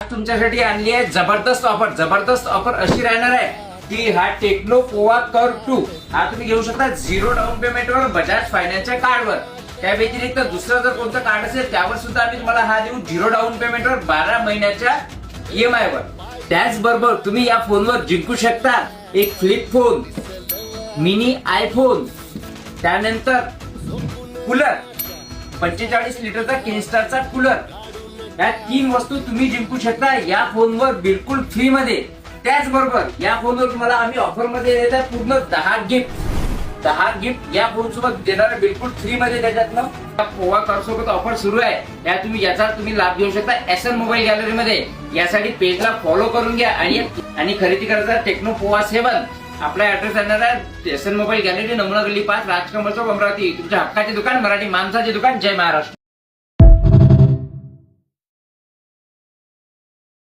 तुमच्यासाठी आणली आहे जबरदस्त ऑफर अशी राहणार आहे की हा टेक्नो पोवा कर्व 2 हा तुम्ही घेऊ शकता 0 डाऊन पेमेंटवर बजाज फायनान्सच्या कार्डवर. त्या व्यतिरिक्त दुसरं जर कोणतं कार्ड असेल त्यावर सुद्धा आम्ही तुम्हाला हा देऊ 0 डाऊन पेमेंटवर 12 महिन्याच्या EMI वर. त्याचबरोबर तुम्ही या फोनवर जिंकू शकता एक फ्लिप फोन, मिनी आयफोन, त्यानंतर कूलर, 45 लिटरचा किंगस्टारचा कूलर. या 3 वस्तू तुम्ही जिंकू शकता या फोनवर बिलकुल फ्री मध्ये. त्याचबरोबर या फोनवर तुम्हाला आम्ही ऑफर मध्ये देत आहे पूर्ण 10 गिफ्ट या फोन सोबत देणार बिलकुल फ्री मध्ये. त्याच्यातनं पोवा कार सोबत ऑफर सुरू आहे. याचा तुम्ही लाभ घेऊ शकता SN मोबाईल गॅलरी मध्ये. यासाठी पेजला फॉलो करून घ्या आणि खरेदी करायचा टेक्नो पोवा 7. आपला ऍड्रेस येणार आहे SN मोबाईल गॅलरी, नमुना गल्ली 5, राजकमल चौक, अमरावती. तुमच्या हक्काचे दुकान, मराठी माणसाचे दुकान. जय महाराष्ट्र.